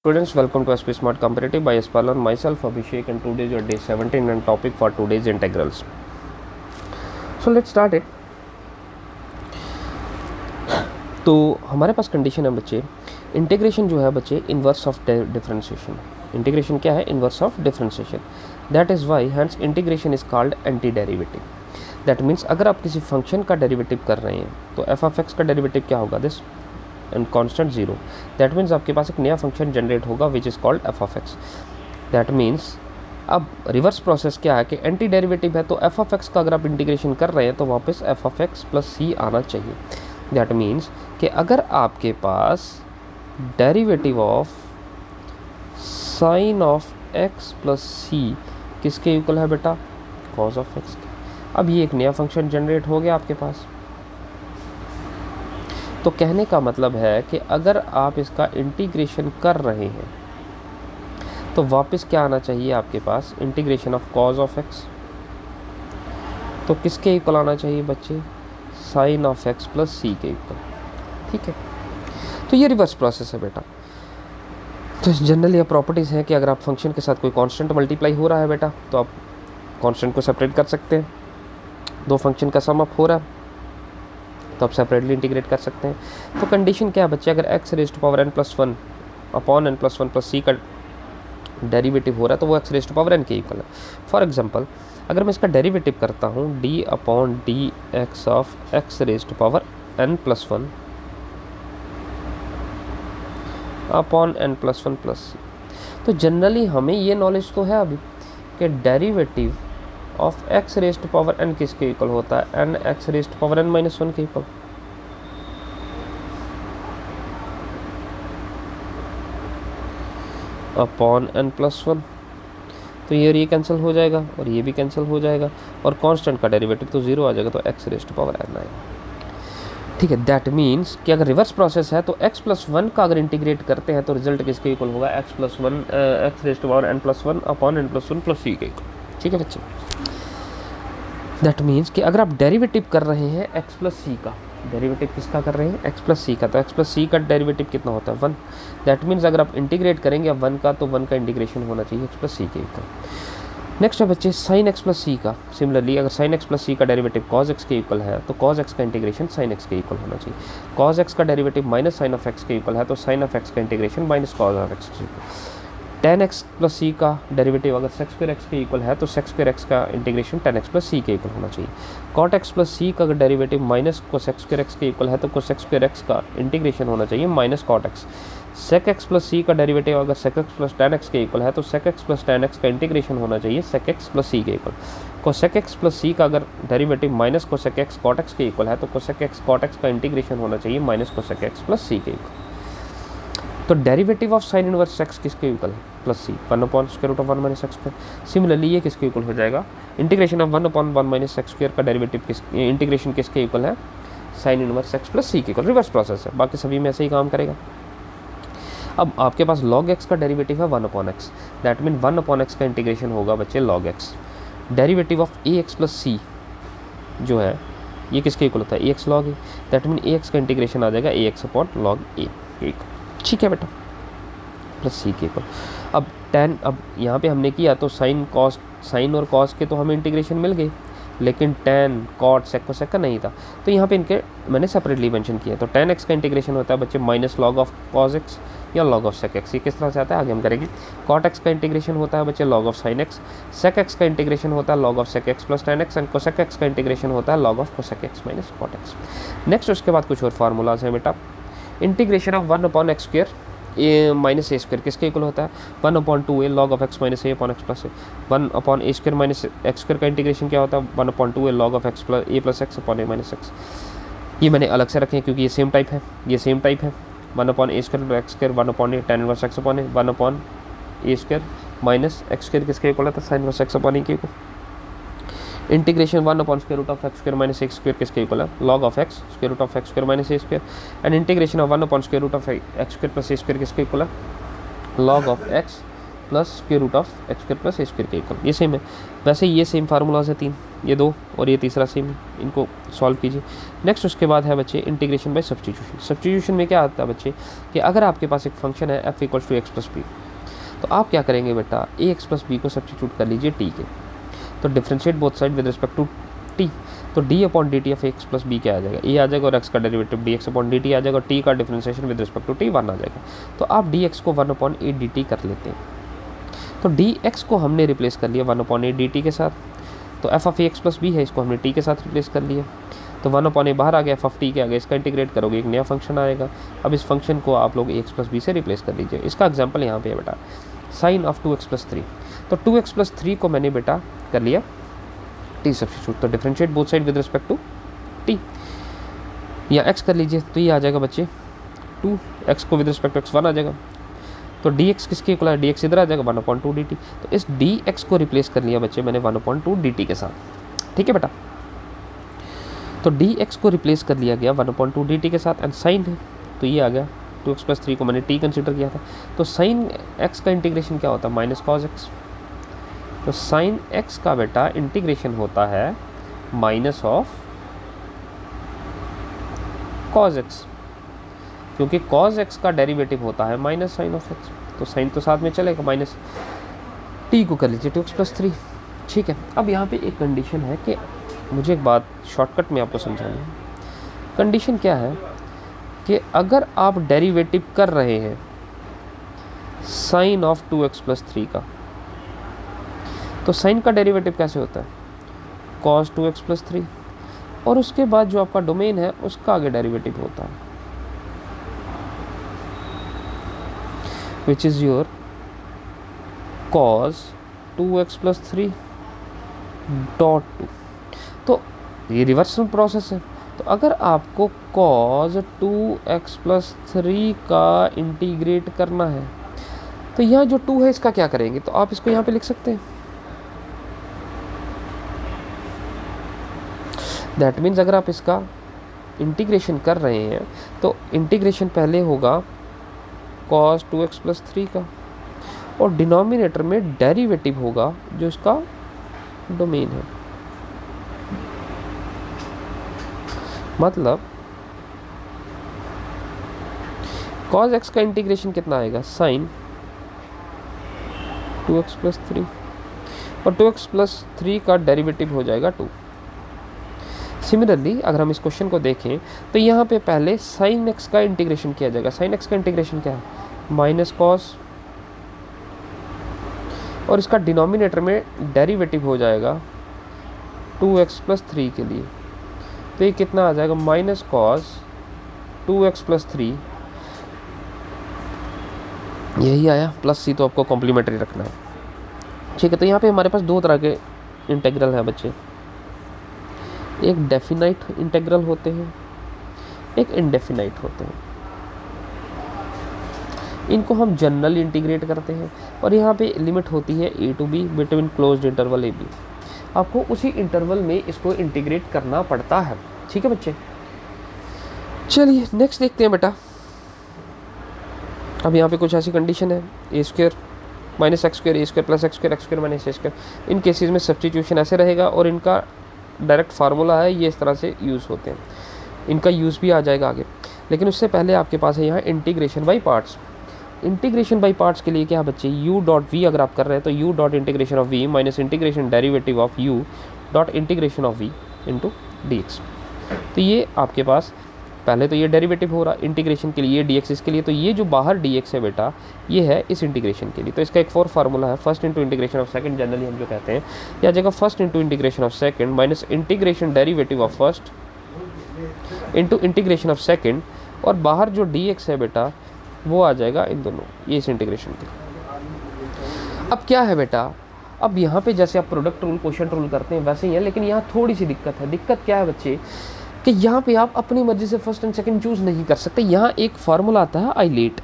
Students, welcome to SP Smart Competitive by Espalon. Myself Abhishek, and today is your day 17 and topic for today's integrals. So let's start it. तो हमारे पास condition है बच्चे, integration जो है बच्चे inverse of differentiation. Integration क्या है? Inverse of differentiation. That is why hence integration is called anti derivative. That means अगर आप किसी फंक्शन का डेरिवेटिव कर रहे हैं तो एफ ऑफ एक्स का डेरिवेटिव क्या होगा? This and constant zero. That means आपके पास एक नया फंक्शन जनरेट होगा which is called F of x. That means अब रिवर्स प्रोसेस क्या है कि एंटी डेरिवेटिव है तो एफ ऑफ एक्स का अगर आप इंटीग्रेशन कर रहे हैं तो वापस f of x plus c आना चाहिए. दैट मीन्स कि अगर आपके पास derivative of sine of x plus c किसके इक्वल है बेटा? कॉस ऑफ एक्स के. अब ये एक नया फंक्शन जनरेट हो गया आपके पास. तो कहने का मतलब है कि अगर आप इसका इंटीग्रेशन कर रहे हैं तो वापस क्या आना चाहिए आपके पास? Integration of cos of x. तो किसके इक्वल आना चाहिए बच्चे? साइन ऑफ एक्स प्लस सी के इक्वल. ठीक है, तो ये रिवर्स प्रोसेस है बेटा. तो जनरली ये प्रॉपर्टीज़ हैं कि अगर आप फंक्शन के साथ कोई कांस्टेंट मल्टीप्लाई हो रहा है बेटा तो आप कांस्टेंट को सेपरेट कर सकते हैं. दो फंक्शन का सम अप हो रहा है तो आप सेपरेटली इंटीग्रेट कर सकते हैं. तो कंडीशन क्या है बच्चे? अगर x raise to power n plus one upon n plus one plus सी का डेरिवेटिव हो रहा है तो वो x raise to power n के इक्वल है. फॉर एग्जांपल अगर मैं इसका डेरिवेटिव करता हूँ d upon d x of x raise to power n plus one upon n plus one plus c, तो जनरली हमें ये नॉलेज तो है अभी कि derivative of x raise to power n किसके इक्वल होता है? n x raise to power n minus one के equal. Upon n plus one. तो ये कैंसिल हो जाएगा और ये भी कैंसिल हो जाएगा और कांस्टेंट का डेरिवेटिव तो जीरो आ जाएगा, तो X raise to power n आएगा. ठीक है, दैट मीन्स कि अगर रिवर्स प्रोसेस है तो x प्लस वन का अगर इंटीग्रेट करते हैं तो रिजल्ट किसके इक्वल होगा? x plus one x raise to power n plus one upon n plus one plus सी के इक्वल. ठीक है बच्चे, दैट मीन्स कि अगर आप डेरिवेटिव कर रहे हैं x प्लस सी का, डेरिवेटिव किसका कर रहे हैं? x प्लस सी का, तो x प्लस सी का डेरिवेटिव कितना होता है? वन. दैट मीन्स अगर आप इंटीग्रेट करेंगे अब वन का तो वन का इंटीग्रेशन होना चाहिए x प्लस सी के इक्वल. नेक्स्ट है बच्चे साइन एक्स प्लस सी का. सिमिलरली अगर साइन एक्स प्लस सी का डेरिवेटिव कॉज एक्स के इक्वल है तो कॉज एक्स का इंटीग्रेशन साइन एक्स के इक्वल होना चाहिए. कॉज एक्स का derivative minus sine of X के इक्वल है तो साइन ऑफ एक्स का integration minus cos of X के इक्वल. टेन एक्स प्लस सी का डेरिवेटिव अगर सेक्स स्क्वायर एक्स के इक्वल है तो सेक्स स्क्वायर एक्स का इंटीग्रेशन टेन एक्स प्लस सी के इक्वल होना चाहिए. कॉट एक्स प्लस सी का अगर derivative minus cosec square x के इक्वल है तो कोसेक्स स्क्वायर एक्स का इंटीग्रेशन होना चाहिए minus cot x. Sec x plus सी का डेरिवेटिव अगर sec x plus tan x के इक्वल है तो sec x plus tan x का इंटीग्रेशन होना चाहिए सेक एक्स प्लस सी के इक्वल. कोसेक एक्स प्लस सी का अगर derivative minus cosec x cot x के इक्वल है तो कोसेक एक्स कॉट एक्स का इंटीग्रेशन होना चाहिए माइनस कोसेक एक्स प्लस सी के इक्वल. तो derivative of sine inverse X किसके इक्वल है? Plus C, one upon square root of one minus x square. Similarly ये किसके इक्वल हो जाएगा? Integration of one upon one minus x square का derivative integration किसके इक्वल है? साइन इनवर्स एक्स प्लस सी के इक्वल. रिवर्स प्रोसेस है, बाकी सभी में ऐसे ही काम करेगा. अब आपके पास log x का डेरिवेटिव है one upon x. That mean one upon x का इंटीग्रेशन होगा बच्चे log x. Derivative of A x plus c जो है ये किसके इक्वल होता है? A x log a. That mean a x का इंटीग्रेशन आ जाएगा a x upon log a. ठीक है बेटा, प्लस सी के इक्वल. अब टेन, अब यहाँ पे हमने किया तो साइन कॉस, साइन और कॉस के तो हमें इंटीग्रेशन मिल गए लेकिन टेन कॉट सेक कोसेक का नहीं था तो यहाँ पे इनके मैंने सेपरेटली मेंशन किया. तो टेन एक्स का इंटीग्रेशन होता है बच्चे minus log of cos x या लॉग ऑफ सेक एक्स. ये किस तरह से आता है आगे हम करेंगे. कॉट एक्स का इंटीग्रेशन होता है बच्चे log of sine X. Sec X का इंटीग्रेशन होता है log of sec x plus tan X and cosec X का इंटीग्रेशन होता है log of cosec X minus cot X. Next उसके बाद कुछ और फार्मूलाज हैं बेटा. Integration of one upon X square A minus A square किसके इक्वल होता है? One upon two A log of X minus A upon x plus A. One upon a square minus x square का integration क्या होता है? One upon two A log of x plus a plus x upon A minus x. ये मैंने अलग से रखे हैं क्योंकि ये सेम टाइप है, ये सेम टाइप है. One upon a square x square one upon a tan inverse x upon a. One upon a square minus x square किसके इक्वल होता है? Sine inverse x upon a के equal. Integration one upon square root of x square minus x square किसके equal है? Log of x square root of x square minus A square. And integration of one upon square root of x square plus A square किसके equal है? Log of x plus square root of x square plus A square के equal, ये same है। वैसे ये same formulas है 3, ये 2 और ये तीसरा सेम है, इनको सॉल्व कीजिए। नेक्स्ट उसके बाद है बच्चे इंटीग्रेशन बाय सब्स्टिट्यूशन। सब्स्टिट्यूशन में क्या आता है बच्चे कि अगर आपके पास एक फंक्शन है f equals to x plus B, तो आप क्या करेंगे बेटा, ए एक्स प्लस बी को सब्स्टिट्यूट कर लीजिए टी के, तो differentiate both side with respect to t, तो d upon d t of x plus b क्या आ जाएगा, ए आ जाएगा और एक्स का derivative d x upon d t आ जाएगा, और टी का differentiation with respect to t 1 आ जाएगा। तो आप डी एक्स को 1 अपॉन ए डी टी कर लेते हैं, तो डी एक्स को हमने रिप्लेस कर लिया 1 अपॉन ए डी टी के साथ, तो F of A x plus B है, इसको हमने टी के साथ रिप्लेस कर लिया, तो 1 अपॉन ए बाहर आ गया, एफ ऑफ टी के आ गया, इसका इंटीग्रेट करोगे एक नया फंक्शन आएगा। अब इस फंक्शन को आप लोग ए एक्स प्लस बी से रिप्लेस कर लीजिए। इसका एग्जाम्पल यहाँ पे है बेटा साइन ऑफ 2x प्लस 3, तो 2x प्लस 3 को मैंने बेटा कर लिया टी सब्स्टिट्यूट, तो differentiate both side with respect to T, या x कर लीजिए, तो ये आ जाएगा बच्चे 2x को विद रिस्पेक्ट टू x 1 आ जाएगा, तो dx किसके इक्वल है, dx इधर आ जाएगा 1/2 dt, तो इस dx को रिप्लेस कर लिया बच्चे मैंने 1/2 dt के साथ, ठीक है बेटा। तो dx को रिप्लेस कर लिया गया 1/2 dt के साथ, एंड साइन है तो ये आ गया 2x प्लस 3 को मैंने t कंसिडर किया था, तो साइन x का इंटीग्रेशन क्या होता है, माइनस कॉस x, तो साइन x का बेटा इंटीग्रेशन होता है माइनस ऑफ कॉस x, क्योंकि कॉस x का डेरिवेटिव होता है माइनस साइन ऑफ x, तो साइन तो साथ में चलेगा, माइनस t को कर लीजिए 2x प्लस 3, ठीक है। अब यहाँ पे एक कंडीशन है कि मुझे एक बात शॉर्टकट में आपको समझानी है। कंडीशन क्या है कि अगर आप डेरिवेटिव कर रहे हैं साइन ऑफ 2x प्लस 3 का, तो साइन का डेरिवेटिव कैसे होता है, cos 2x प्लस 3, और उसके बाद जो आपका डोमेन है उसका आगे डेरिवेटिव होता है which is your cos 2x plus 3 dot 2, तो ये रिवर्सल प्रोसेस है। तो अगर आपको cos 2x प्लस 3 का इंटीग्रेट करना है, तो यहाँ जो 2 है इसका क्या करेंगे, तो आप इसको यहाँ पे लिख सकते हैं, दैट मीन्स अगर आप इसका इंटीग्रेशन कर रहे हैं तो इंटीग्रेशन पहले होगा cos 2x प्लस 3 का, और डिनोमिनेटर में डेरिवेटिव होगा जो इसका डोमेन है, मतलब cos x का इंटीग्रेशन कितना आएगा, साइन 2x प्लस 3, और 2x प्लस 3 का डेरिवेटिव हो जाएगा 2। सिमिलरली अगर हम इस क्वेश्चन को देखें तो यहाँ पे पहले साइन x का इंटीग्रेशन किया जाएगा, साइन x का इंटीग्रेशन क्या है, माइनस कॉस, और इसका डिनोमिनेटर में डेरिवेटिव हो जाएगा 2x प्लस 3 के लिए, तो ये कितना आ जाएगा, माइनस कॉस 2x प्लस 3, यही आया, प्लस c तो आपको कॉम्प्लीमेंट्री रखना है, ठीक है। तो यहाँ पे हमारे पास दो तरह के इंटेग्रल हैं बच्चे, एक डेफिनाइट इंटेग्रल होते हैं, एक इनडेफिनाइट होते हैं। इनको हम जनरल इंटीग्रेट करते हैं, और यहाँ पे लिमिट होती है a to b between closed interval a b, आपको उसी इंटरवल में इसको इंटीग्रेट करना पड़ता है, ठीक है बच्चे। चलिए नेक्स्ट देखते हैं बेटा। अब यहाँ पे कुछ ऐसी कंडीशन है, a square minus x square, a square plus x square minus A square, इन केसेस में सब्स्टिट्यूशन ऐसे रहेगा, और इनका डायरेक्ट फार्मूला है, ये इस तरह से यूज़ होते हैं, इनका यूज़ भी आ जाएगा आगे। लेकिन उससे पहले आपके पास है यहाँ integration by parts. Integration by parts के लिए क्या बच्चे, u डॉट वी अगर आप कर रहे हैं तो u dot integration of v minus integration derivative of u dot integration of v into D x. तो ये आपके पास पहले तो ये डेरिवेटिव हो रहा इंटीग्रेशन के लिए, ये डी एक्स इसके लिए, तो ये जो बाहर डी एक्स है बेटा ये है इस इंटीग्रेशन के लिए। तो इसका एक और फार्मूला है, first into integration of second, generally हम जो कहते हैं, या जगह first into integration of second minus integration derivative of first into integration of second, और बाहर जो डी एक्स है बेटा वो आ जाएगा इन दोनों, ये इस इंटीग्रेशन के। अब क्या है बेटा, अब यहाँ पे जैसे आप प्रोडक्ट रूल क्वोशिएंट रूल करते हैं वैसे ही है, लेकिन यहाँ थोड़ी सी दिक्कत है। दिक्कत क्या है बच्चे कि यहाँ पे आप अपनी मर्जी से फर्स्ट एंड सेकंड चूज़ नहीं कर सकते। यहाँ एक फार्मूला आता है आईलेट।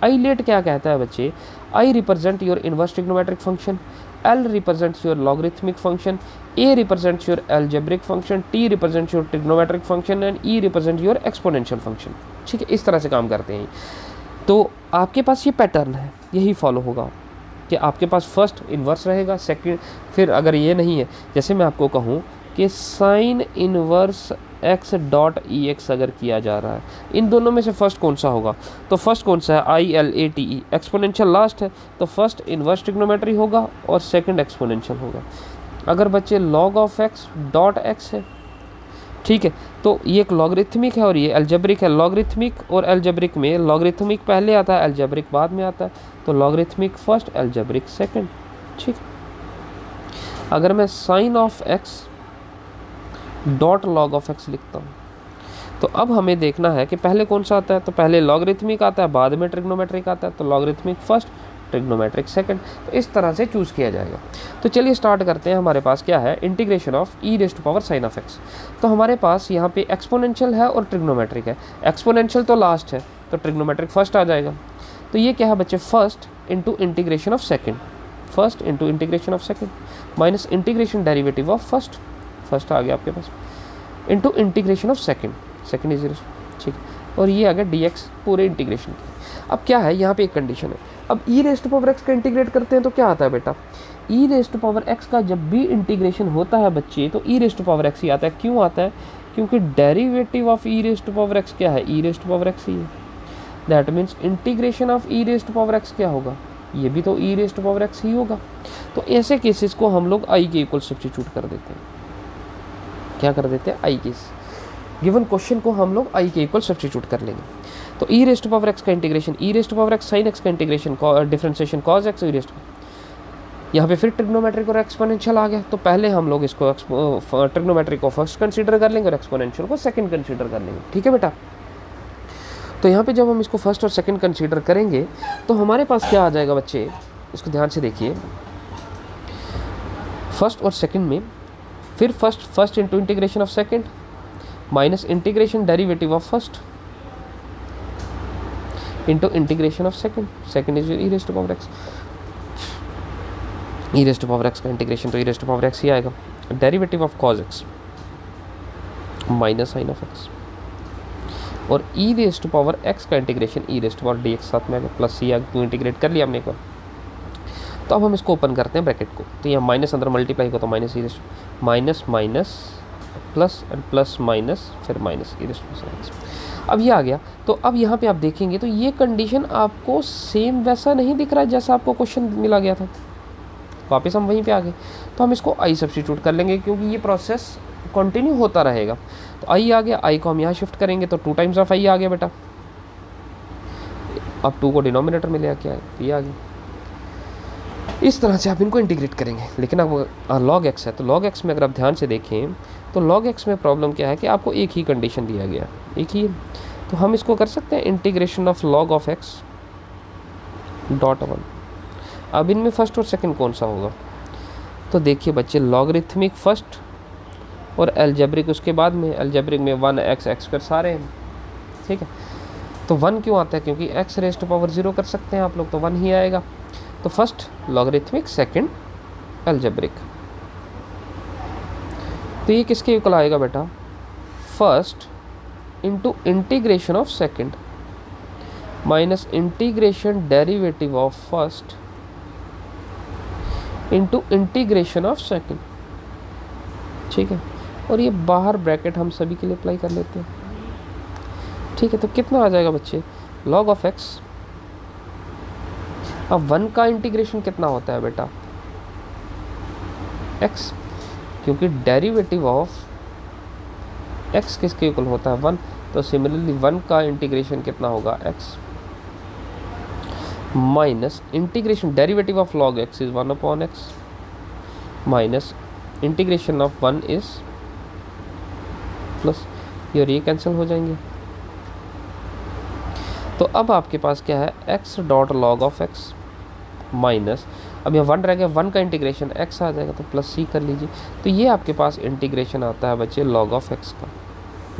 आईलेट क्या कहता है बच्चे, I represent your inverse trigonometric function, L represents your logarithmic function, A represents your algebraic function, T represents your trigonometric function, and E represent your exponential function. ठीक है, इस तरह से काम करते हैं। तो आपके पास ये पैटर्न है, यही फॉलो होगा। कि आपके पास फर्स्ट इन्वर्स रहेगा, सेकंड, फिर अगर ये नहीं है, जैसे मैं आपको कहूँ कि sign inverse x dot E x अगर किया जा रहा है, इन दोनों में से फर्स्ट कौन सा होगा? तो फर्स्ट कौन सा है? ILATE, एक्सपोनेंशियल लास्ट है, तो फर्स्ट इन्वर्स ट्रिग्नोमेट्री होगा और सेकंड एक्सपोनेंशियल होगा। अगर बच्चे log of x dot x है, ठीक है, तो ये एक लॉगरिथमिक है और ये एल्जेब्रिक है। लॉगरिथमिक और एल्जेब्रिक में लॉगरिथमिक पहले आता है, एल्जेब्रिक बाद में आता है, तो लॉगरिथमिक फर्स्ट, एल्जेब्रिक सेकंड। ठीक, अगर मैं sine of x dot log of x लिखता हूँ, तो अब हमें देखना है कि पहले कौन सा आता है। तो पहले लॉगरिथमिक आता है, बाद में ट्रिग्नोमेट्रिक आता है, तो लॉगरिथमिक फर्स्ट, ट्रिग्नोमेट्रिक सेकंड। तो इस तरह से चूज़ किया जाएगा। तो चलिए स्टार्ट करते हैं। हमारे पास क्या है? Integration of E raise to power sine of x. तो हमारे पास यहाँ पे एक्सपोनेंशियल है और ट्रिग्नोमेट्रिक है। एक्सपोनेंशियल तो लास्ट है, तो ट्रिग्नोमेट्रिक फर्स्ट आ जाएगा। तो ये क्या है बच्चे? First into integration of second, first into integration of second minus integration derivative of first, first आ गया आपके पास, into integration of second, second is ठीक, और ये आ गया dx पूरे इंटीग्रेशन की। अब क्या है यहाँ पे एक कंडीशन है। अब e raise to power x का इंटीग्रेट करते हैं तो क्या आता है बेटा? E raise to power x का जब भी इंटीग्रेशन होता है बच्चे, तो e raise to power x ही आता है। क्यों आता है? क्योंकि derivative of E raise to power x क्या है? E raise to power x ही है। That means integration of E raise to power x क्या होगा? ये भी तो e raise to power x ही होगा। तो ऐसे केसेस को हम लोग आई के इक्वल सब्स्टिट्यूट कर देते हैं। क्या कर देते हैं? आई के गिवन क्वेश्चन को हम लोग आई के इक्वल सब्स्टिट्यूट कर लेंगे। तो e raise to power x का integration, e raise to power x sine x का integration, differentiation cos x, e raise to, यहाँ पे फिर ट्रिग्नोमेट्रिक और एक्सपोनेंशियल आ गया। तो पहले हम लोग इसको ट्रिग्नोमेट्रिक को फर्स्ट कंसीडर कर लेंगे और एक्सपोनेंशियल को सेकंड कंसीडर कर लेंगे। ठीक है बेटा? तो यहाँ पे जब हम इसको फर्स्ट और सेकंड कंसीडर करेंगे तो हमारे पास क्या आ जाएगा बच्चे? इसको ध्यान से देखिए। फर्स्ट और सेकंड में फिर first into integration of second minus integration derivative of first into integration of second, second is e raise to power x. E raise to power x का इंटीग्रेशन तो e raise to power x ही आएगा। Derivative of cos x minus sine of x, और e raise to power x का integration e raise to power d x साथ में आएगा, plus सी आगे इंटीग्रेट कर लिया हमने एक बार। तो अब हम इसको ओपन करते हैं ब्रैकेट को, तो यहाँ माइनस अंदर मल्टीप्लाई को, तो minus e raise minus minus plus and plus minus फिर minus e raise to power x. अब ये आ गया। तो अब यहाँ पे आप देखेंगे तो ये कंडीशन आपको सेम वैसा नहीं दिख रहा है जैसा आपको क्वेश्चन मिला गया था। वापस हम वहीं पे आ गए, तो हम इसको आई सब्स्टिट्यूट कर लेंगे क्योंकि ये प्रोसेस कंटिन्यू होता रहेगा। तो आई आ गया, आई को हम यहाँ शिफ्ट करेंगे तो 2 टाइम्स ऑफ आई आ गया बेटा। अब 2 को डिनोमिनेटर में ले आके आए तो ये आ गया। इस तरह से आप इनको इंटीग्रेट करेंगे। लेकिन अब लॉग एक्स है, तो लॉग एक्स में अगर आप ध्यान से देखें तो लॉग एक्स में प्रॉब्लम क्या है कि आपको एक ही कंडीशन दिया गया, एक ही है। तो हम इसको कर सकते हैं integration of log of x dot 1। अब इनमें फर्स्ट और सेकंड कौन सा होगा? तो देखिए बच्चे, लॉगरिथमिक फर्स्ट और एल्जेब्रिक उसके बाद में। एल्जेब्रिक में 1x x² सारे हैं, ठीक है। तो 1 क्यों आता है? क्योंकि x रेज़ टू पावर 0 कर सकते हैं आप लोग, तो 1 ही आएगा। तो फर्स्ट लॉगरिथमिक, सेकंड एल्जेब्रिक। तो ये किसके इक्वल आएगा बेटा? First into integration of second minus integration derivative of first into integration of second, ठीक है। और ये बाहर ब्रैकेट हम सभी के लिए अप्लाई कर लेते हैं, ठीक है। तो कितना आ जाएगा बच्चे? Log of x. अब 1 का इंटीग्रेशन कितना होता है बेटा? x, क्योंकि डेरिवेटिव ऑफ x किसके इक्वल होता है? 1। तो सिमिलरली 1 का इंटीग्रेशन कितना होगा? x minus integration derivative of log x is 1/x minus integration of 1 is plus, ये और ये कैंसिल हो जाएंगे। तो अब आपके पास क्या है? x dot log of x minus, अब यहाँ 1 रह गया, 1 का इंटीग्रेशन x आ जाएगा तो प्लस c कर लीजिए। तो ये आपके पास इंटीग्रेशन आता है बच्चे log ऑफ x का।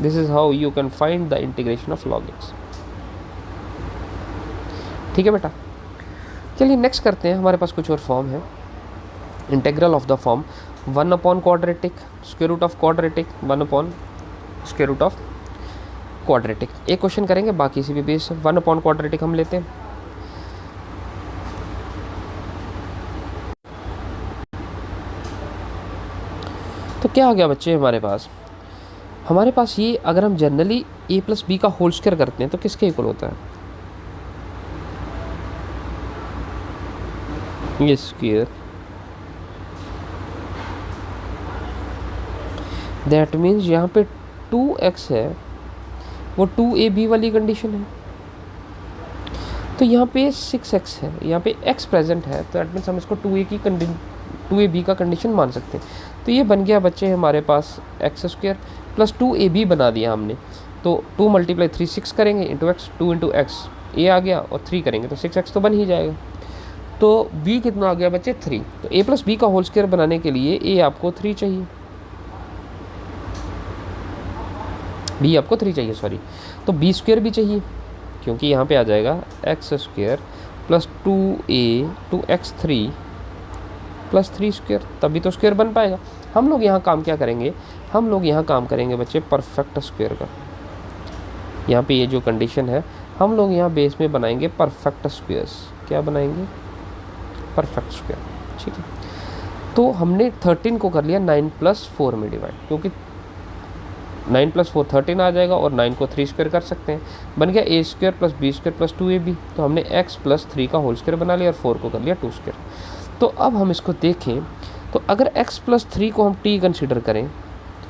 This is how you can find the integration of log x। ठीक है बेटा? चलिए नेक्स्ट करते हैं। हमारे पास कुछ और फॉर्म है। Integral of the form quadratic square root of quadratic square root of quadratic. एक क्वेश्चन करेंगे, बाकी इसी भी बेस 1/क्वाड्रेटिक हम लेते हैं। तो क्या आ गया बच्चे हमारे पास ये, अगर हम जनरली a प्लस बी का होल स्क्वायर करते हैं तो किसके इक्वल होता है, ये स्क्वायर। दैट मीन्स यहाँ पे 2x है वो 2ab वाली कंडीशन है, तो यहाँ पे 6x है, यहाँ पे x प्रेजेंट है, तो दैट मीन्स हम इसको 2ab का कंडीशन मान सकते हैं। तो ये बन गया बच्चे हमारे पास एक्स स्क्वायर प्लस 2ab बना दिया हमने, तो 2 × 3 6 करेंगे इंटू एक्स, 2 × x a आ गया और 3 करेंगे तो 6x तो बन ही जाएगा। तो b कितना आ गया बच्चे 3, तो a प्लस बी का होल स्क्वायर बनाने के लिए a आपको 3 चाहिए, b आपको 3 चाहिए सॉरी, तो b स्क्वायर भी चाहिए क्योंकि यहाँ पे आ जाएगा x square plus 2x3 plus 3 square, तभी तो स्क्वायर बन पाएगा। हम लोग यहाँ काम क्या करेंगे, हम लोग यहाँ काम करेंगे बच्चे परफेक्ट स्क्वायर का। यहाँ पे ये जो कंडीशन है हम लोग यहाँ बेस में बनाएंगे परफेक्ट स्क्वायर्स। क्या बनाएंगे, परफेक्ट स्क्वायर, ठीक है। तो हमने 13 को कर लिया 9 + 4 में डिवाइड, क्योंकि 9 + 4 13 आ जाएगा और 9 को 3 स्क्वायर कर सकते हैं, बन गया a square plus b square plus 2ab। तो हमने x + 3 का होल स्क्वायर बना लिया और 4 को कर लिया 2 स्क्वायर। तो अब हम इसको देखें तो अगर x + 3 को हम t कंसीडर करें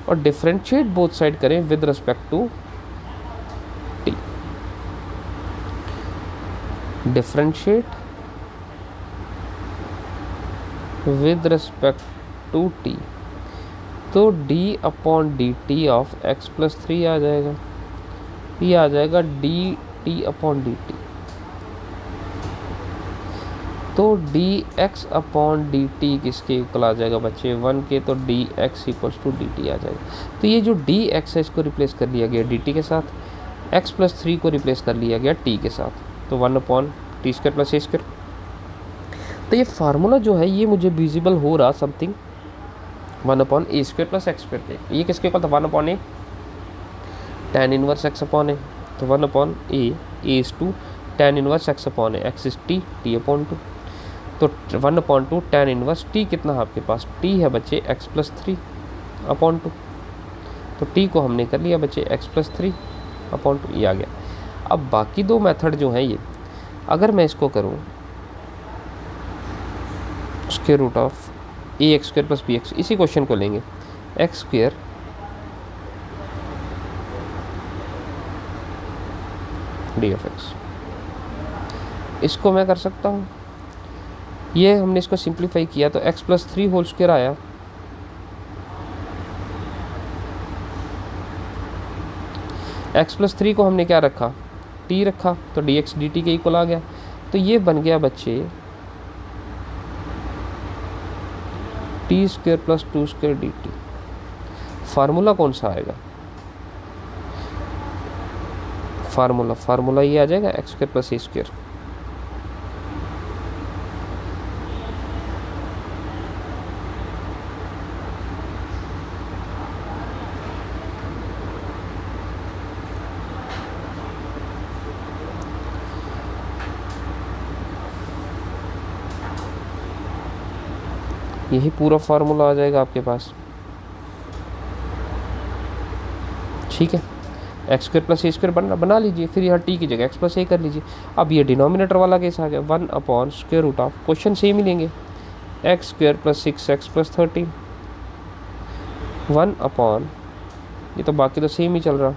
और डिफरेंशिएट बोथ साइड करें with respect to t, differentiate with respect to t, तो d/dt ऑफ x + 3 आ जाएगा, ये आ जाएगा dt/dt। तो dx/dt किसके इक्वल आ जाएगा बच्चे, 1 के, तो dx = dt आ जाएगा। तो ये जो dx है इसको रिप्लेस कर लिया गया dt के साथ, x + 3 को रिप्लेस कर लिया गया t के साथ, तो 1/t² + a²। तो ये फार्मूला जो है ये मुझे विजिबल हो रहा समथिंग 1/a² + x² पे, ये किसके इक्वल था, 1/a tan 1 x/a, तो 1/a is to tan 1 x/a, x is t, t/2, तो 1/2 tan 1 t कितना है आपके पास, t है बच्चे x + 3/2, तो t को हमने कर लिया बच्चे x + 3/2, ये आ गया। अब बाकी दो मेथड जो हैं ये, अगर मैं इसको करूँ √(ax² + bx), इसी क्वेश्चन को लेंगे x² d(x), इसको मैं कर सकता हूँ, ये हमने इसको सिंप्लीफाई किया तो x + 3 होल स्क्वायर आया, x + 3 को हमने क्या रखा, t रखा, तो dx dt के इक्वल आ गया। तो ये बन गया बच्चे t² + 2² dt। फार्मूला कौन सा आएगा, फार्मूला ये आ जाएगा x² + a²। यही पूरा फार्मूला आ जाएगा आपके पास, ठीक है। x² + a² बना लीजिए, फिर यहाँ t की जगह x + a कर लीजिए। अब ये डिनोमिनेटर वाला केस आ गया, 1/√, क्वेश्चन सेम ही लेंगे, x² + 6x + 13, 1/, ये तो बाकी तो सेम ही चल रहा,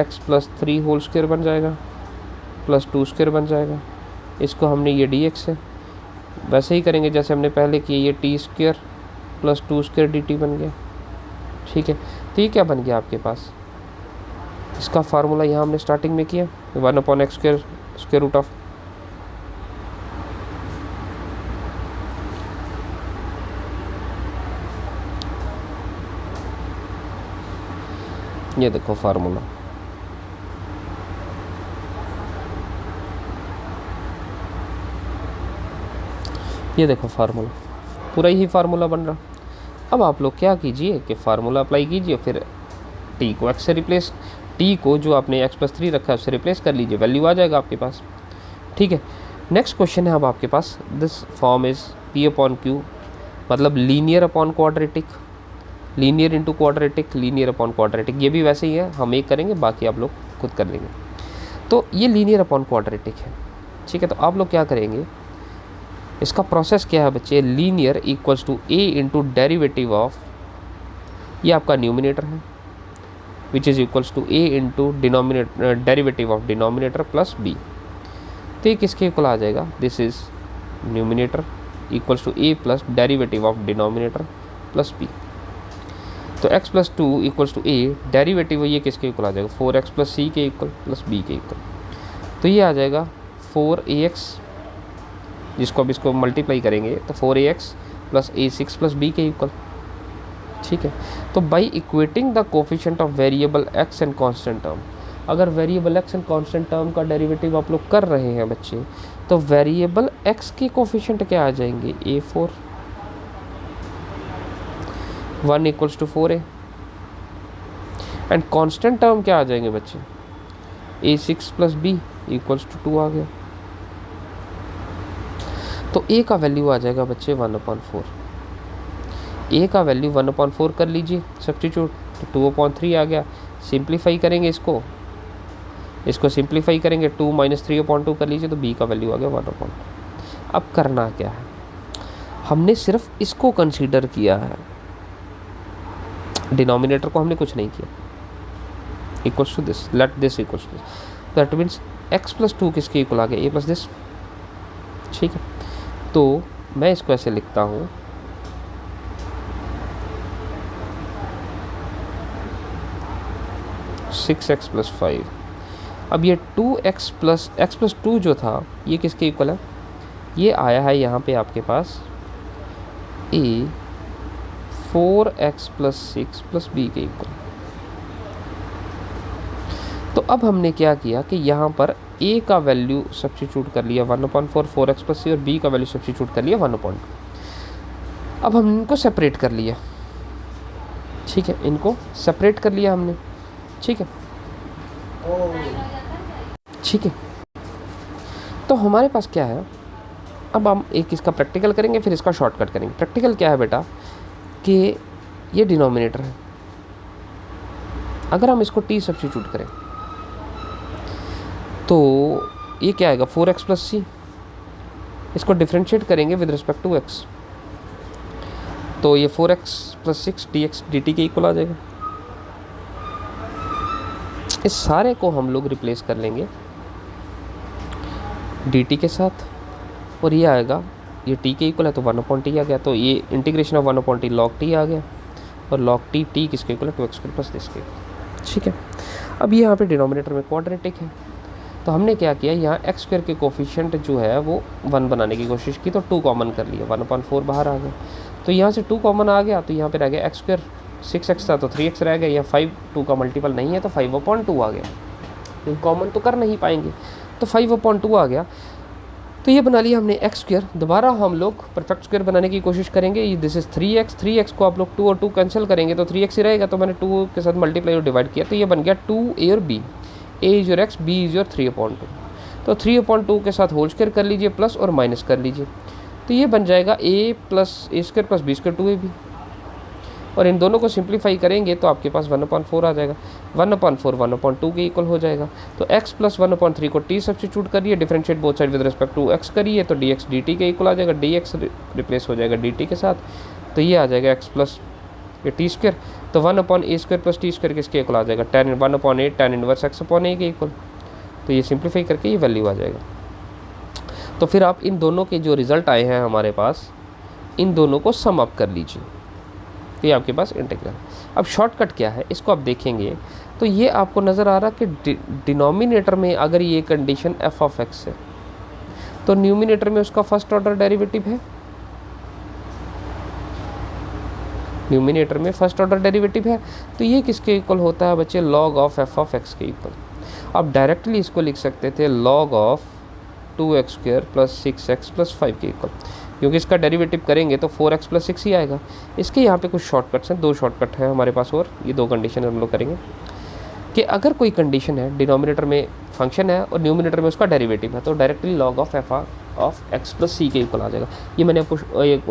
x + 3 होल स्क्वायर बन जाएगा प्लस 2² बन जाएगा, इसको हमने ये dx है वैसे ही करेंगे जैसे हमने पहले किए, ये t² + 2² dt बन गया, ठीक है। तो ये क्या बन गया आपके पास, इसका फार्मूला यहाँ हमने स्टार्टिंग में किया 1/x², √, ये देखो फार्मूला, ये देखो फार्मूला, पूरा ही फार्मूला बन रहा। अब आप लोग क्या कीजिए कि फार्मूला अप्लाई कीजिए, फिर t को x से रिप्लेस, t को जो आपने x + 3 रखा है उससे रिप्लेस कर लीजिए, वैल्यू आ जाएगा आपके पास, ठीक है। नेक्स्ट क्वेश्चन है अब आपके पास, दिस फॉर्म इज p/q, मतलब linear upon quadratic, linear into quadratic, linear upon quadratic, ये भी वैसे ही है, हम एक करेंगे, बाकी आप लोग खुद कर लेंगे। तो ये लीनियर अपॉन क्वाड्रेटिक है, ठीक है। तो आप लोग क्या करेंगे, इसका प्रोसेस क्या है बच्चे, linear equals to A into derivative of, ये आपका न्यूमिनेटर है, which is equals to A into denominator derivative of denominator plus B. तो ये किसके इक्वल आ जाएगा, this is numerator equals to A plus derivative of denominator plus B. तो x plus two equals to A, derivative ये किसके equal आ जाएगा, 4x प्लस सी के इक्वल प्लस बी के इक्वल। तो ये आ जाएगा 4ax, जिसको अब इसको मल्टीप्लाई करेंगे तो 4ax plus a6 plus B के इक्वल, ठीक है। तो by equating the coefficient of variable x and constant term, अगर variable x and constant term का डेरिवेटिव आप लोग कर रहे हैं बच्चे, तो वेरिएबल x के कोफिशिएंट क्या आ जाएंगे, a4, 1 equals to 4a, and constant term क्या आ जाएंगे बच्चे, a6 plus B equals to 2 आ गया। तो a का वैल्यू आ जाएगा बच्चे 1/4, a का वैल्यू 1/4 कर लीजिए सब्स्टिट्यूट, तो 2/3 आ गया। सिंप्लीफाई करेंगे इसको सिंप्लीफाई करेंगे, 2 - 3/2 कर लीजिए, तो b का वैल्यू आ गया 1/2। अब करना क्या है, हमने सिर्फ इसको कंसीडर किया है, डिनोमिनेटर को हमने कुछ नहीं किया। Equals to this, let this equals to this, that means x plus 2 किसके इक्वल आ गया, a प्लस दिस, ठीक है। तो मैं इसको ऐसे लिखता हूँ, सिक्स एक्स प्लस 5। अब ये 2x प्लस x प्लस 2 जो था ये किसके इक्वल है, ये आया है यहाँ पे आपके पास a 4x plus 6 plus b के इक्वल। तो अब हमने क्या किया कि यहाँ पर a का वैल्यू सब्स्टिट्यूट कर लिया 1/4 4x प्लस c, और b का वैल्यू सब्स्टिट्यूट कर लिया 1/2। अब हम इनको सेपरेट कर लिया, ठीक है, इनको सेपरेट कर लिया हमने, ठीक है, ठीक है। तो हमारे पास क्या है, अब हम एक इसका प्रैक्टिकल करेंगे, फिर इसका शॉर्टकट करेंगे। प्रैक्टिकल क्या है बेटा, कि ये डिनोमिनेटर है, अगर हम इसको t सब्स्टिट्यूट करें तो ये क्या आएगा, 4x प्लस c, इसको डिफ्रेंशिएट करेंगे विद रिस्पेक्ट टू x, तो ये 4x प्लस 6 dx dt के इक्वल आ जाएगा। इस सारे को हम लोग रिप्लेस कर लेंगे dt के साथ, और ये आएगा, ये t के इक्वल है तो 1/t आ गया, तो ये integration of 1/t log t आ गया, और log t किसके इक्वल है, 2x² प्लस दिस के, ठीक है। अब यहाँ पे डिनोमिनेटर में क्वाड्रेटिक है, तो हमने क्या किया, यहाँ x² के कोफिशिएंट जो है वो 1 बनाने की कोशिश की, तो 2 कॉमन कर लिया, 1/4 बाहर आ गया। तो यहाँ से 2 कॉमन आ गया, तो यहाँ पे रह गया x², 6x था तो 3x रह गया, यहाँ 5 2 का मल्टीपल नहीं है तो 5/2 आ गया, कॉमन तो कर नहीं पाएंगे, तो 5/2 आ गया। तो ये बना लिया हमने x²। दोबारा हम लोग परफेक्ट स्क्वायर बनाने की कोशिश करेंगे, दिस इज 3x को आप लोग 2 और 2 कैंसिल करेंगे तो 3x ही रहेगा, तो मैंने 2 के साथ मल्टीप्लाई और डिवाइड किया, तो ये बन गया 2a और b, a is your x, b is your 3/2। तो 3/2 के साथ होल स्क्वायर कर लीजिए, प्लस और माइनस कर लीजिए, तो ये बन जाएगा a plus a² plus b² 2ab, और इन दोनों को सिंप्लीफाई करेंगे तो आपके पास 1/4 आ जाएगा, 1/4 1/2 के इक्वल हो जाएगा। तो x प्लस 1/3 को t सब्स्टिट्यूट करिए, differentiate both side with respect to x करिए, तो dx dt के इक्वल आ जाएगा, dx रिप्लेस हो जाएगा dt के साथ, तो ये आ जाएगा x प्लस ये t², तो 1/a² प्लस t² किसके इक्वल आ जाएगा, 1/8 tan इनवर्स x/a के इक्वल। तो ये सिंप्लीफाई करके ये वैल्यू आ जाएगा। तो फिर आप इन दोनों के जो रिज़ल्ट आए हैं हमारे पास, इन दोनों को सम अप कर लीजिए, तो ये आपके पास इंटीग्रल। अब शॉर्टकट क्या है, इसको आप देखेंगे तो ये आपको नज़र आ रहा कि डिनोमिनेटर में अगर ये कंडीशन f(x) है, तो न्यूमिनेटर में उसका फर्स्ट ऑर्डर डेरिवेटिव है, न्यूमिनेटर में फर्स्ट ऑर्डर डेरिवेटिव है, तो ये किसके इक्वल होता है बच्चे, log ऑफ f(x) के इक्वल। आप डायरेक्टली इसको लिख सकते थे log of 2x² plus 6x plus 5 के इक्वल, क्योंकि इसका डेरिवेटिव करेंगे तो 4x प्लस 6 ही आएगा। इसके यहाँ पे कुछ शॉर्टकट्स हैं, 2 शॉर्टकट हैं हमारे पास, और ये 2 कंडीशन हम लोग करेंगे। कि अगर कोई कंडीशन है, डिनोमिनेटर में फंक्शन है और न्यूमिनेटर में उसका डेरिवेटिव है, तो directly log of f of x plus सी के इक्वल आ जाएगा। ये मैंने आपको एक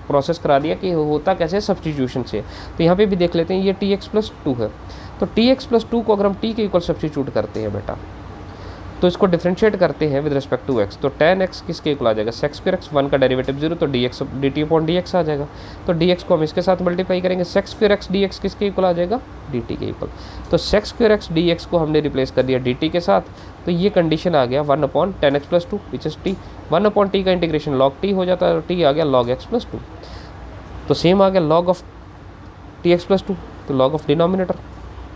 प्रोसेस करा दिया कि होता कैसे सब्सटीट्यूशन से। तो यहाँ पे भी देख लेते हैं, ये टी एक्स प्लस टू है, तो टी एक्स प्लस टू को अगर हम टी के इक्वल सब्सटीट्यूट करते हैं बेटा, तो इसको डिफरेंशिएट करते हैं विद रिस्पेक्ट टू एक्स, तो tan x किसके इक्वल आ जाएगा, sec स्क्वायर एक्स, 1 का डेरिवेटिव 0, तो dx dt अपॉन dx आ जाएगा। तो dx को हम इसके साथ मल्टीप्लाई करेंगे, sec स्क्वायर एक्स dx किसके इक्वल आ जाएगा, dt के इक्वल। तो sec स्क्वायर एक्स dx को हमने रिप्लेस कर दिया dt के साथ, तो ये कंडीशन आ गया 1 upon tan x plus to which is t, 1 upon t का इंटीग्रेशन log t हो जाता है, t आ गया log x प्लस टू, तो सेम आ गया log of T x plus two, तो log ऑफ डिनोमिनेटर,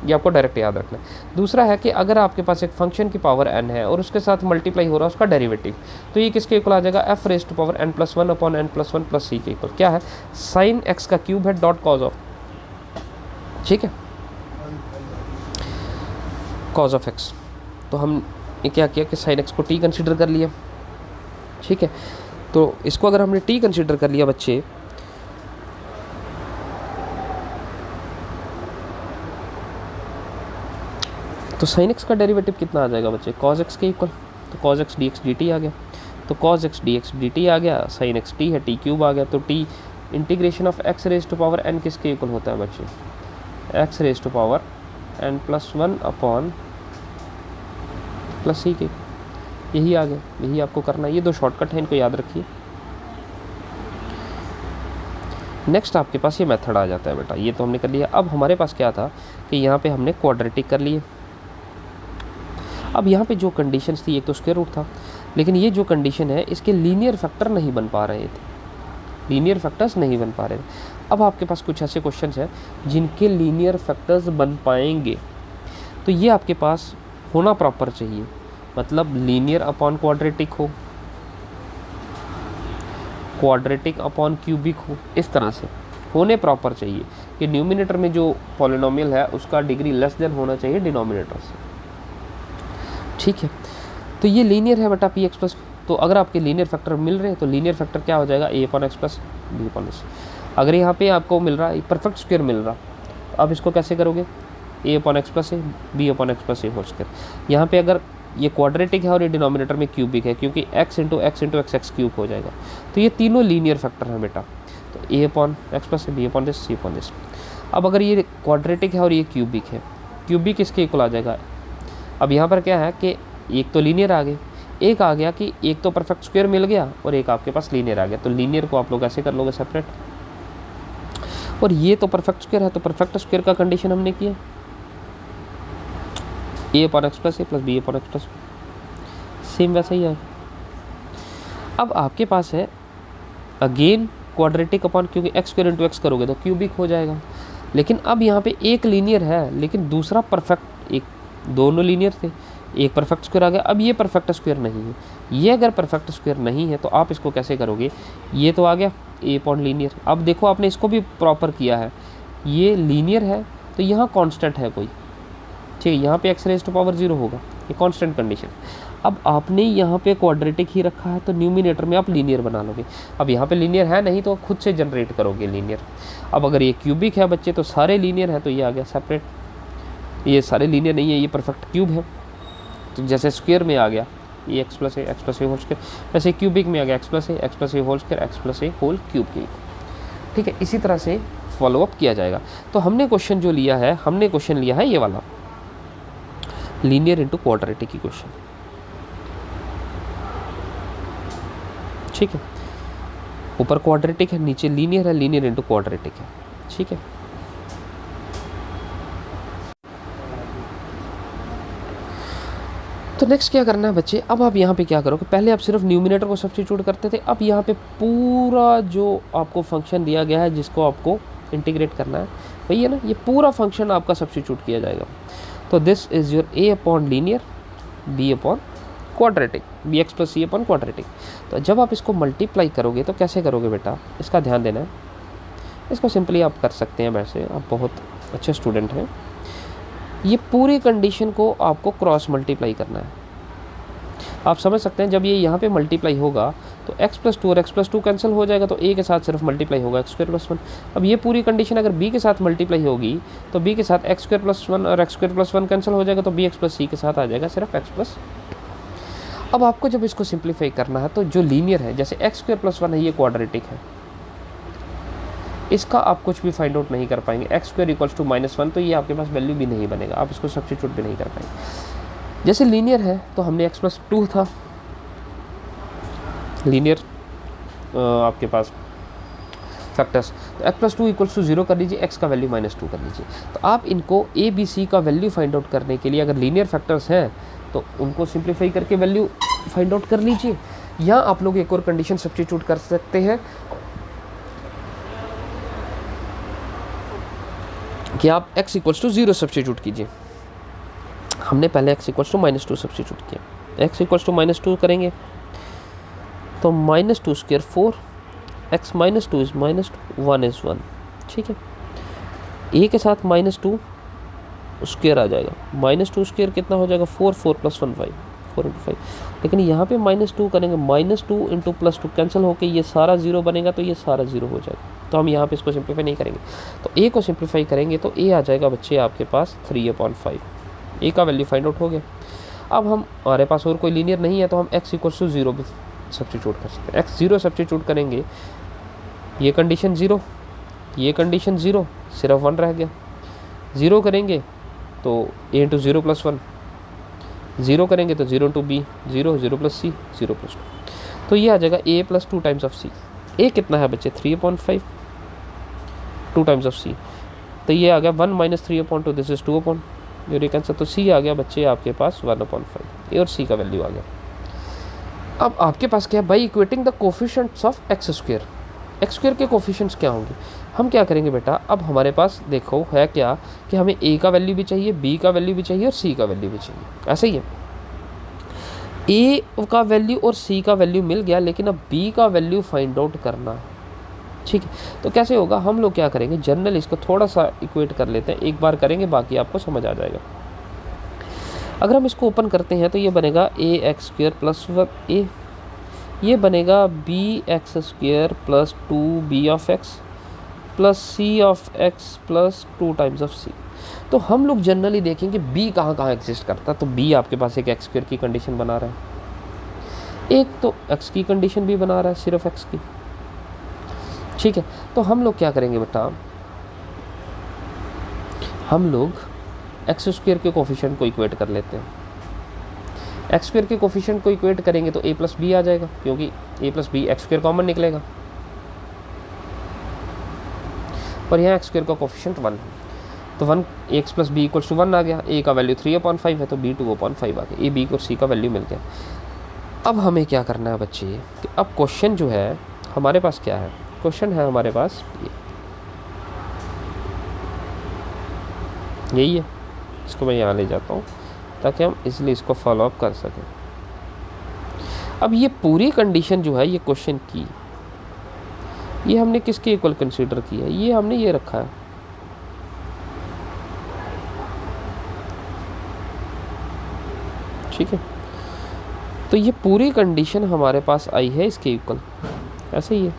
ये आपको डायरेक्ट याद रखना है। दूसरा है कि अगर आपके पास एक फंक्शन की पावर n है और उसके साथ मल्टीप्लाई हो रहा है उसका डेरिवेटिव, तो ये किसके इक्वल आ जाएगा, f raise to power n plus one upon n plus one plus सी के इक्वल। क्या है, साइन x का क्यूब है डॉट कॉज ऑफ, ठीक है, कॉज ऑफ x। तो हम ये क्या किया कि साइन x को t कंसिडर कर लिया, ठीक है। तो इसको अगर हमने t कंसिडर कर लिया बच्चे, तो साइन एक्स का डेरिवेटिव कितना आ जाएगा बच्चे, कॉज एक्स के इक्वल, तो cos x d x d t आ गया, तो cos x d x d t आ गया, साइन एक्स टी है, टी क्यूब आ गया, तो t integration of x raise to power n किसके इक्वल होता है बच्चे, x raise to power n plus one upon plus सी के, यही आ गया, यही आपको करना है। ये दो शॉर्टकट है, इनको याद रखिए। नेक्स्ट आपके पास ये मेथड आ जाता है बेटा, ये तो हमने कर लिया। अब हमारे पास क्या था कि यहाँ पे हमने क्वाड्रेटिक कर लिए। अब यहाँ पे जो कंडीशंस थी, एक तो स्क्वायर रूट था, लेकिन ये जो कंडीशन है इसके लीनियर फैक्टर नहीं बन पा रहे थे, लीनियर फैक्टर्स नहीं बन पा रहे थे। अब आपके पास कुछ ऐसे क्वेश्चंस हैं जिनके लीनियर फैक्टर्स बन पाएंगे, तो ये आपके पास होना प्रॉपर चाहिए, मतलब लीनियर अपॉन क्वाड्रेटिक हो, क्वाड्रेटिक अपॉन क्यूबिक हो, इस तरह से होने प्रॉपर चाहिए कि न्यूमिनेटर में जो पॉलिनोमियल है उसका डिग्री लेस देन होना चाहिए डिनोमिनेटर से, ठीक है। तो ये लीनियर है बेटा पी एक्स प्लस, तो अगर आपके लीनियर फैक्टर मिल रहे हैं तो लीनियर फैक्टर क्या हो जाएगा, a upon x plus b upon s. अगर यहाँ पे आपको मिल रहा है परफेक्ट स्क्वायर मिल रहा, अब इसको कैसे करोगे, a upon x plus a b upon x plus a whole square. यहाँ पे अगर ये क्वाड्रेटिक है और ये डिनोमिनेटर में क्यूबिक है, क्योंकि x into x into x x cube हो जाएगा, तो ये तीनों लीनियर फैक्टर हैं बेटा, तो a upon x plus a b upon this c upon this. अब अगर ये क्वाड्रेटिक है और ये क्यूबिक है, क्यूबिक इसके इक्वल आ जाएगा। अब यहाँ पर क्या है कि एक तो लीनियर आ गए, एक आ गया कि एक तो परफेक्ट स्क्वायर मिल गया और एक आपके पास लीनियर आ गया, तो लीनियर को आप लोग ऐसे कर लोगे सेपरेट, और ये तो परफेक्ट स्क्वायर है, तो परफेक्ट स्क्वायर का कंडीशन हमने किया a upon x plus a plus b upon x plus, same वैसा ही है। अब आपके पास है अगेन क्वाड्रेटिक अपॉन, क्योंकि एक्स स्क्वायर इंटू एक्स करोगे तो क्यूबिक हो जाएगा, लेकिन अब यहाँ पे एक लीनियर है लेकिन दूसरा परफेक्ट, एक दोनों लीनियर थे, एक परफेक्ट स्क्वायर आ गया। अब ये परफेक्ट स्क्वायर नहीं है, ये अगर परफेक्ट स्क्वायर नहीं है तो आप इसको कैसे करोगे, ये तो आ गया ए अपॉन लीनियर। अब देखो आपने इसको भी प्रॉपर किया है, ये लीनियर है तो यहाँ कांस्टेंट है कोई, ठीक है, यहाँ पे एक्स रेज़ टू पावर 0 होगा, ये कांस्टेंट कंडीशन। अब आपने यहाँ पे क्वाड्रेटिक ही रखा है तो न्यूमिनेटर में आप लीनियर बना लोगे। अब यहाँ पे लीनियर है नहीं तो खुद से जनरेट करोगे लीनियर। अब अगर ये क्यूबिक है बच्चे तो सारे लीनियर है, तो ये आ गया सेपरेट, ये सारे लीनियर नहीं है, ये परफेक्ट क्यूब है, तो जैसे स्क्वायर में आ गया ये x plus a whole square, वैसे क्यूबिक में आ गया x plus a whole square, x plus a whole cube के, ठीक है। इसी तरह से फॉलोअप किया जाएगा। तो हमने क्वेश्चन जो लिया है, हमने क्वेश्चन लिया है ये वाला लीनियर इंटू क्वाड्रेटिक की क्वेश्चन, ठीक है। ऊपर क्वाड्रेटिक है, नीचे लीनियर है, लीनियर इंटू क्वाड्रेटिक है, ठीक है। तो नेक्स्ट क्या करना है बच्चे, अब आप यहाँ पे क्या करोगे, पहले आप सिर्फ न्यूमिनेटर को सब्स्टिट्यूट करते थे, अब यहाँ पे पूरा जो आपको फंक्शन दिया गया है जिसको आपको इंटीग्रेट करना है, वही है ना, ये पूरा फंक्शन आपका सब्स्टिट्यूट किया जाएगा। तो this is your A upon linear, B upon quadratic, B X plus C upon quadratic. तो जब आप इसको मल्टीप्लाई करोगे तो कैसे करोगे बेटा, इसका ध्यान देना है। इसको सिंपली आप कर सकते हैं, वैसे आप बहुत अच्छे स्टूडेंट हैं। ये पूरी कंडीशन को आपको क्रॉस मल्टीप्लाई करना है। आप समझ सकते हैं जब ये यहाँ पे मल्टीप्लाई होगा तो तो x प्लस टू और x प्लस टू कैंसिल हो जाएगा, तो a के साथ सिर्फ मल्टीप्लाई होगा एक्स स्क्वायर प्लस वन। अब ये पूरी कंडीशन अगर b के साथ मल्टीप्लाई होगी तो b के साथ एक्स स्क्वायर प्लस वन और x square plus one cancel हो जाएगा, तो bx प्लस c के साथ आ जाएगा सिर्फ x प्लस। अब आपको जब इसको सिंप्लीफाई करना है तो जो लीनियर है, जैसे एक्स स्क्वायर प्लस वन है ये क्वाड्रेटिक है, इसका आप कुछ भी फाइंड आउट नहीं कर पाएंगे। X square equals to minus one, तो ये आपके पास वैल्यू भी नहीं बनेगा, आप इसको सब्स्टिट्यूट भी नहीं कर पाएंगे। जैसे लीनियर है तो हमने एक्स प्लस टू था लीनियर आपके पास फैक्टर्स, तो X plus two equals to zero कर लीजिए, एक्स का वैल्यू माइनस टू कर लीजिए। तो आप इनको ए बी सी का वैल्यू फाइंड आउट करने के लिए अगर लीनियर फैक्टर्स हैं तो उनको सिंप्लीफाई करके वैल्यू फाइंड आउट कर लीजिए, या आप लोग एक और कंडीशन सब्स्टिट्यूट कर सकते हैं कि आप x equals to zero substitute कीजिए। हमने पहले x equals to minus two substitute किया, x equals to minus two करेंगे तो minus two square four, X minus two is minus two, one is one, ठीक है। a के साथ माइनस टू स्क्वायर आ जाएगा, माइनस टू स्क्वायर कितना हो जाएगा, four, four plus one five, four into five. लेकिन यहाँ पे माइनस टू करेंगे, minus two into plus two cancel होकर ये सारा जीरो बनेगा, तो ये सारा जीरो हो जाएगा, तो हम यहाँ पे इसको सिंप्लीफाई नहीं करेंगे। तो a को सिंप्लीफाई करेंगे तो a आ जाएगा बच्चे आपके पास 3/5, a का वैल्यू फाइंड आउट हो गया। अब हमारे पास और कोई लीनियर नहीं है तो हम x इक्वल टू जीरो भी सब्स्टिट्यूट कर सकते हैं। x जीरो सब्स्टिट्यूट करेंगे, ये कंडीशन जीरो, ये कंडीशन जीरो, सिर्फ वन रह गया। ज़ीरो करेंगे तो a into zero plus one, zero करेंगे तो zero into b, zero, zero plus c, zero plus two, तो ये आ जाएगा a plus two times of c. a कितना है बच्चे 3/5, टू टाइम्स ऑफ सी, तो ये आ गया 1 माइनस 3/2, दिस इज 2/, ये कैंसिल, तो c आ गया बच्चे आपके पास 1/5, a और c का वैल्यू आ गया। अब आपके पास क्या है, by equating the coefficients of x square, x square के कोफिशिएंट्स क्या होंगे, हम क्या करेंगे बेटा, अब हमारे पास देखो है क्या कि हमें a का वैल्यू भी चाहिए, b का वैल्यू भी चाहिए और c का वैल्यू भी चाहिए, ऐसा ही है। a का वैल्यू और c का वैल्यू मिल गया, लेकिन अब b का वैल्यू फाइंड आउट करना है, ठीक है। तो कैसे होगा, हम लोग क्या करेंगे, जनरल इसको थोड़ा सा इक्वेट कर लेते हैं, एक बार करेंगे बाकी आपको समझ आ जाएगा। अगर हम इसको ओपन करते हैं तो ये बनेगा a x square plus one a, ये बनेगा b x square plus two b of x plus c of x plus two times of c. तो हम लोग जनरली देखेंगे b कहाँ कहाँ एग्जिस्ट करता है, तो b आपके पास एक एक्स स्क्वायर की कंडीशन बना रहा है, एक तो x की कंडीशन भी बना रहा है, सिर्फ x की, ठीक है। तो हम लोग क्या करेंगे बेटा, हम लोग एक्स स्क्वायर के कोफिशिएंट को इक्वेट कर लेते हैं। एक्स स्क्वायर के कोफिशिएंट को इक्वेट करेंगे तो a प्लस बी आ जाएगा, क्योंकि a plus b x square common निकलेगा, और यहाँ एक्स स्क्वायर का कोफिशिएंट 1 है, तो 1 x plus B equals to 1 आ गया, a का वैल्यू 3/5 है तो b 2/5 आ गया, a b और c का वैल्यू मिल गया। अब हमें क्या करना है बच्चे, कि अब क्वेश्चन जो है हमारे पास क्या है, क्वेश्चन है हमारे पास यही है, इसको मैं यहाँ ले जाता हूँ ताकि हम इसलिए इसको फॉलो अप कर सकें। अब ये पूरी कंडीशन जो है ये क्वेश्चन की, ये हमने किसके इक्वल कंसीडर किया है, ये हमने ये रखा है, ठीक है। तो ये पूरी कंडीशन हमारे पास आई है इसके इक्वल, ऐसे ही है,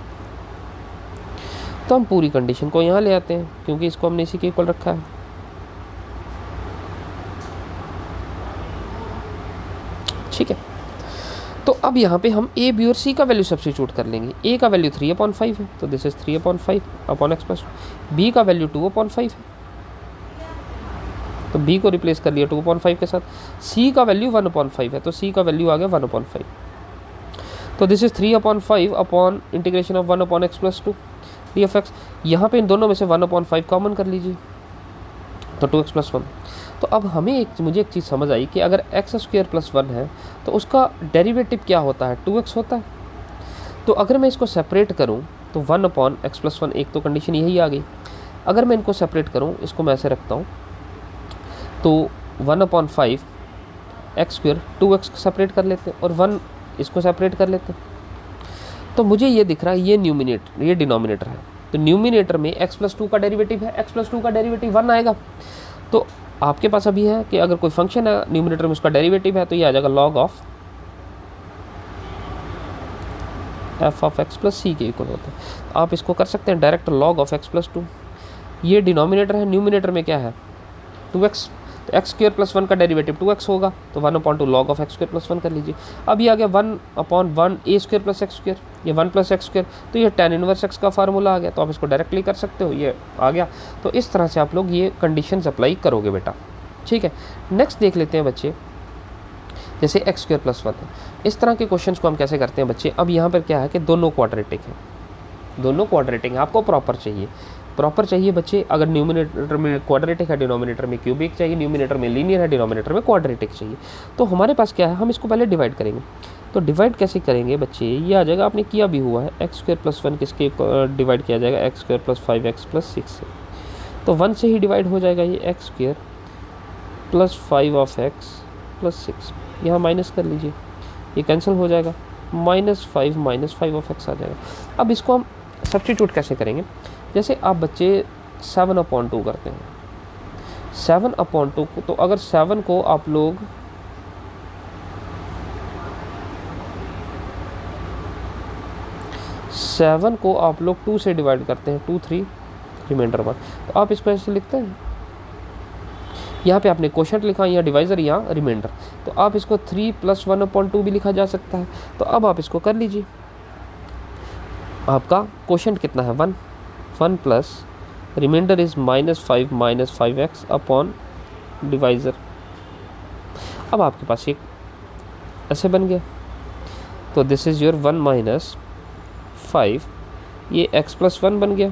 तो हम पूरी कंडीशन को यहाँ ले आते हैं क्योंकि इसको हमने इसी के इक्वल रखा है, ठीक है। तो अब यहाँ पे हम a b और c का वैल्यू सब्स्टिट्यूट कर लेंगे। a का वैल्यू 3/5 है तो this is 3/5 upon x plus, b का वैल्यू 2/5 है तो b को रिप्लेस कर लिया 2/5 के साथ, c का वैल्यू 1/5 है तो c का वैल्यू आ गया 1/5, तो this is 3/5 upon integration of 1 upon x plus to D of x. यहाँ पे इन दोनों में से 1/5 कॉमन कर लीजिए तो 2x प्लस 1। तो अब हमें मुझे एक चीज़ समझ आई कि अगर एक्स स्क्वायर प्लस 1 है तो उसका डेरिवेटिव क्या होता है, 2x होता है। तो अगर मैं इसको सेपरेट करूं तो 1/x प्लस 1, एक तो कंडीशन यही आ गई। अगर मैं इनको सेपरेट करूं, इसको मैं ऐसे रखता हूं तो 1/5 एक्स स्क्वायर 2x सेपरेट कर लेते हैं और 1 इसको सेपरेट कर लेते हैं, तो मुझे ये दिख रहा है ये न्यूमिनेटर ये डिनोमिनेटर है, तो न्यूमिनेटर में x प्लस 2 का डेरिवेटिव है, x प्लस 2 का डेरिवेटिव 1 आएगा। तो आपके पास अभी है कि अगर कोई फंक्शन है न्यूमिनेटर में उसका डेरिवेटिव है तो ये आ जाएगा log of f of x plus सी के इक्वल होता है। आप इसको कर सकते हैं direct log of x plus two, ये डिनोमिनेटर है, न्यूमिनेटर में क्या है 2x, तो एक्स स्क्र प्लस 1 का डेरिवेटिव 2x होगा, तो 1/2 log of x square plus 1 कर लीजिए। अब ये आ गया 1/1 ए स्क्र प्लस एक्स स्क्र, ये 1 प्लस एक्स स्क्र, तो ये tan इनवर्स एक्स का फार्मूला आ गया, तो आप इसको डायरेक्टली कर सकते हो, ये आ गया। तो इस तरह से आप लोग ये कंडीशंस अप्लाई करोगे बेटा, ठीक है। नेक्स्ट देख लेते हैं बच्चे, जैसे एक्स स्क्र प्लस 1 है, इस तरह के क्वेश्चंस को हम कैसे करते हैं बच्चे। अब यहाँ पर क्या है कि दोनों क्वाड्रेटिक है, दोनों क्वाड्रेटिक है, आपको प्रॉपर चाहिए बच्चे। अगर न्यूमिनेटर में क्वाड्रेटिक है, डिनोमिनेटर में क्यूबिक चाहिए, न्यूमिनेटर में लीनियर है, डिनोमिनेटर में क्वाड्रेटिक चाहिए। तो हमारे पास क्या है, हम इसको पहले डिवाइड करेंगे। तो डिवाइड कैसे करेंगे बच्चे, ये आ जाएगा, आपने किया भी हुआ है, एक्स स्क्र प्लस 1 किसके डिवाइड किया जाएगा, x square plus 5x plus 6 से, तो 1 से ही डिवाइड हो जाएगा ये x square plus 5 of x plus 6, यहाँ माइनस कर लीजिए, ये कैंसिल हो जाएगा, -5 ऑफ एक्स आ जाएगा। अब इसको हम सब्स्टिट्यूट कैसे करेंगे, जैसे आप बच्चे 7/2 करते हैं, 7/2 को, तो अगर 7 को आप लोग सेवन को आप लोग 2 से डिवाइड करते हैं, 2 3 रिमाइंडर 1, तो आप इसको ऐसे लिखते हैं, यहाँ पे आपने क्वोशंट लिखा, यहाँ डिवाइज़र, यहाँ रिमाइंडर, तो आप इसको 3 + 1/2 भी लिखा जा सकता है। तो अब आप इसको कर लीजिए, आपका क्वोशंट कितना है 1 plus remainder is -5 upon divisor. अब आपके पास एक ऐसे बन गया, तो दिस इज़ योर 1 - 5, ये x + 1 बन गया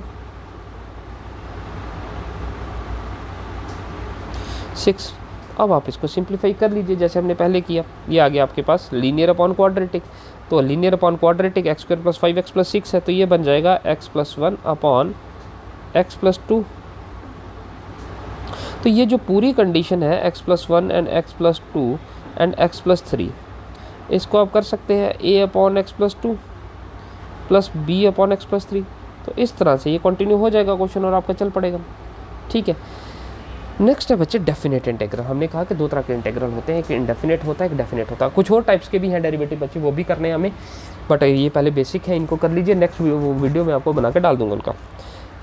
6। अब आप इसको सिंप्लीफाई कर लीजिए जैसे हमने पहले किया, ये आ गया आपके पास लीनियर अपॉन क्वाड्रेटिक, तो linear upon quadratic x² + 5x + 6 है, तो ये बन जाएगा x + 1 अपॉन x + 2। तो ये जो पूरी कंडीशन है x + 1 and x + 2 and x + 3, इसको आप कर सकते हैं a upon x + 2 plus b upon x + 3। तो इस तरह से ये कंटिन्यू हो जाएगा क्वेश्चन और आपका चल पड़ेगा, ठीक है। नेक्स्ट है बच्चे डेफिनेट इंटीग्रल। हमने कहा कि 2 तरह के इंटीग्रल होते हैं, एक इंडेफिनेट होता है, एक डेफिनेट होता है। कुछ और टाइप्स के भी हैं डेरिवेटिव बच्चे, वो भी करने हैं हमें, बट ये पहले बेसिक है, इनको कर लीजिए, नेक्स्ट वीडियो में आपको बना के डाल दूंगा उनका।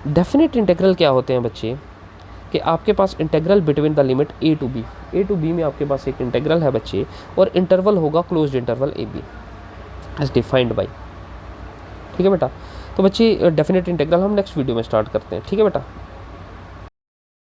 डेफिनेट इंटीग्रल क्या होते हैं बच्चे, कि आपके पास integral between the limit a to b में आपके पास एक इंटीग्रल है बच्चे, और इंटरवल होगा closed interval ab as defined by, ठीक है बेटा। तो बच्चे डेफिनेट इंटीग्रल हम नेक्स्ट वीडियो में स्टार्ट करते हैं, ठीक है बेटा।